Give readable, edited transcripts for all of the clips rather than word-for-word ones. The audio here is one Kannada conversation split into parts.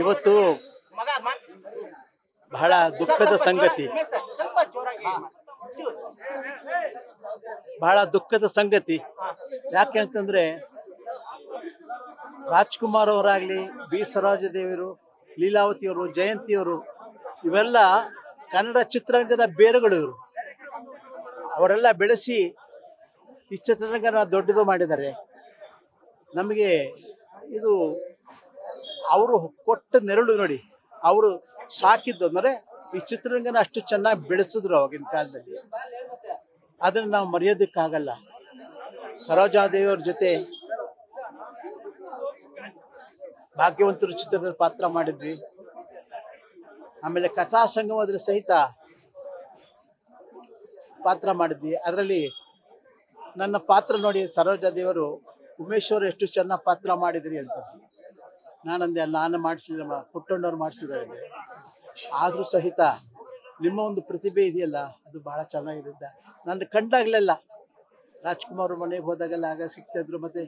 ಇವತ್ತು ಬಹಳ ದುಃಖದ ಸಂಗತಿ, ಬಹಳ ದುಃಖದ ಸಂಗತಿ. ಯಾಕೆ ಅಂತಂದ್ರೆ ರಾಜ್ಕುಮಾರ್ ಅವರಾಗ್ಲಿ, ಬಿ ಸರೋಜಾದೇವಿಯವರು, ಲೀಲಾವತಿಯವರು, ಜಯಂತಿಯವರು ಇವೆಲ್ಲ ಕನ್ನಡ ಚಿತ್ರರಂಗದ ಬೇರುಗಳು. ಇವರು ಅವರೆಲ್ಲ ಬೆಳೆಸಿ ಈ ಚಿತ್ರರಂಗನ ದೊಡ್ಡದು ಮಾಡಿದ್ದಾರೆ. ನಮಗೆ ಇದು ಅವರು ಕೊಟ್ಟ ನೆರಳು ನೋಡಿ, ಅವರು ಸಾಕಿದ್ದು ಅಂದರೆ ಈ ಚಿತ್ರರಂಗನ ಅಷ್ಟು ಚೆನ್ನಾಗಿ ಬೆಳೆಸಿದ್ರು ಅವಾಗಿನ ಕಾಲದಲ್ಲಿ. ಅದನ್ನು ನಾವು ಮರೆಯೋದಕ್ಕಾಗಲ್ಲ. ಸರೋಜಾದೇವಿಯವ್ರ ಜೊತೆ ಭಾಗ್ಯವಂತರು ಚಿತ್ರದಲ್ಲಿ ಪಾತ್ರ ಮಾಡಿದ್ವಿ. ಆಮೇಲೆ ಕಥಾ ಸಂಗಮದಲ್ಲಿ ಸಹಿತ ಪಾತ್ರ ಮಾಡಿದ್ವಿ. ಅದರಲ್ಲಿ ನನ್ನ ಪಾತ್ರ ನೋಡಿ ಸರೋಜಾದೇವಿಯವರು, ಉಮೇಶ್ ಅವರು ಎಷ್ಟು ಚೆನ್ನಾಗಿ ಪಾತ್ರ ಮಾಡಿದ್ರಿ ಅಂತ. ನಾನಂದೆ ನಾನು ಮಾಡಿಸಲಿಲ್ಲ, ಪುಟ್ಟಣ್ಣವ್ರು ಮಾಡಿಸಿದ್ದಾರೆ. ಆದರೂ ಸಹಿತ ನಿಮ್ಮ ಒಂದು ಪ್ರತಿಭೆ ಇದೆಯಲ್ಲ, ಅದು ಭಾಳ ಚೆನ್ನಾಗಿದೆ. ನನ್ನ ಕಂಡಾಗಲೆಲ್ಲ ರಾಜ್ಕುಮಾರ್ ಮನೆಗೆ ಹೋದಾಗೆಲ್ಲ ಆಗ ಸಿಗ್ತಾಯಿದ್ರು. ಮತ್ತು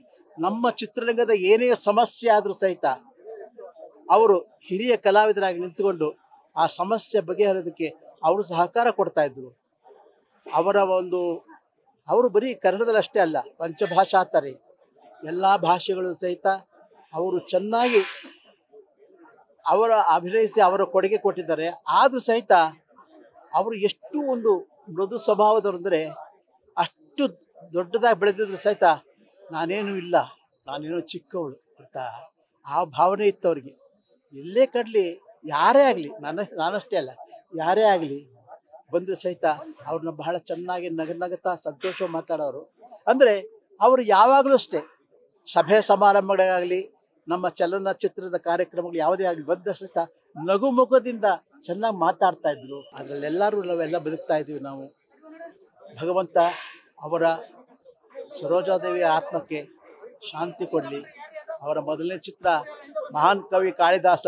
ನಮ್ಮ ಚಿತ್ರರಂಗದ ಏನೇ ಸಮಸ್ಯೆ ಆದರೂ ಸಹಿತ ಅವರು ಹಿರಿಯ ಕಲಾವಿದರಾಗಿ ನಿಂತುಕೊಂಡು ಆ ಸಮಸ್ಯೆ ಬಗೆಹರೋದಕ್ಕೆ ಅವರು ಸಹಕಾರ ಕೊಡ್ತಾಯಿದ್ರು. ಅವರು ಬರೀ ಕನ್ನಡದಲ್ಲಿ ಅಷ್ಟೇ ಅಲ್ಲ, ಪಂಚಭಾಷಾತರಿ ಎಲ್ಲ ಭಾಷೆಗಳು ಸಹಿತ ಅವರು ಚೆನ್ನಾಗಿ ಅಭಿನಯಿಸಿ ಅವರ ಕೊಡುಗೆ ಕೊಟ್ಟಿದ್ದಾರೆ. ಆದರೂ ಸಹಿತ ಅವರು ಎಷ್ಟು ಒಂದು ಮೃದು ಸ್ವಭಾವದವರು ಅಂದರೆ, ಅಷ್ಟು ದೊಡ್ಡದಾಗಿ ಬೆಳೆದಿದ್ರು ಸಹಿತ ನಾನೇನು ಇಲ್ಲ, ನಾನೇನೋ ಚಿಕ್ಕವಳು ಅಂತ ಆ ಭಾವನೆ ಇತ್ತು ಅವ್ರಿಗೆ. ಎಲ್ಲೇ ಕಡಲಿ, ಯಾರೇ ಆಗಲಿ, ನಾನಷ್ಟೇ ಅಲ್ಲ, ಯಾರೇ ಆಗಲಿ ಬಂದರೂ ಸಹಿತ ಅವ್ರನ್ನ ಬಹಳ ಚೆನ್ನಾಗಿ ನಗನಗುತ್ತಾ ಸಂತೋಷ ಮಾತಾಡೋರು. ಅಂದರೆ ಅವರು ಯಾವಾಗಲೂ ಅಷ್ಟೇ, ಸಭೆ ಸಮಾರಂಭಗಳಾಗಲಿ, ನಮ್ಮ ಚಲನಚಿತ್ರದ ಕಾರ್ಯಕ್ರಮಗಳು ಯಾವುದೇ ಆಗಲಿ ಬಂದ ಸಹಿತ ನಗುಮುಖದಿಂದ ಚೆನ್ನಾಗಿ ಮಾತಾಡ್ತಾ ಇದ್ರು. ಅದರಲ್ಲೆಲ್ಲರೂ ನಾವೆಲ್ಲ ಬದುಕ್ತಾ ಇದ್ದೀವಿ ನಾವು. ಭಗವಂತ ಅವರ ಸರೋಜಾದೇವಿಯ ಆತ್ಮಕ್ಕೆ ಶಾಂತಿ ಕೊಡಲಿ. ಅವರ ಮೊದಲನೇ ಚಿತ್ರ ಮಹಾನ್ ಕವಿ ಕಾಳಿದಾಸ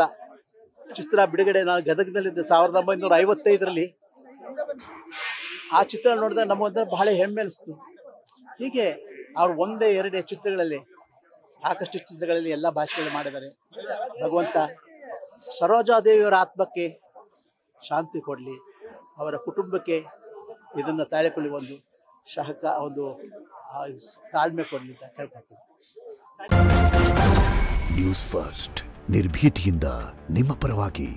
ಚಿತ್ರ ಬಿಡುಗಡೆ ನಾವು ಗದಗದಲ್ಲಿದ್ದ 1955ರಲ್ಲಿ. ಆ ಚಿತ್ರ ನೋಡಿದಾಗ ನಮಗೊಂದು ಬಹಳ ಹೆಮ್ಮೆ ಅನಿಸ್ತು. ಹೀಗೆ ಅವರು ಒಂದೇ ಎರಡೇ ಚಿತ್ರಗಳಲ್ಲಿ, ಸಾಕಷ್ಟು ಚಿತ್ರಗಳಲ್ಲಿ ಎಲ್ಲ ಭಾಷೆಗಳು ಮಾಡಿದ್ದಾರೆ. ಭಗವಂತ ಸರೋಜಾದೇವಿಯವರ ಆತ್ಮಕ್ಕೆ ಶಾಂತಿ ಕೊಡಲಿ, ಅವರ ಕುಟುಂಬಕ್ಕೆ ಇದನ್ನು ತಾಳಿಕೊಳ್ಳಿ ಒಂದು ತಾಳ್ಮೆ ಕೊಡಲಿ ಅಂತ ಕೇಳ್ಕೊಳ್ತೀನಿ. ನ್ಯೂಸ್ ಫಸ್ಟ್, ನಿರ್ಭೀತಿಯಿಂದ ನಿಮ್ಮ ಪರವಾಗಿ.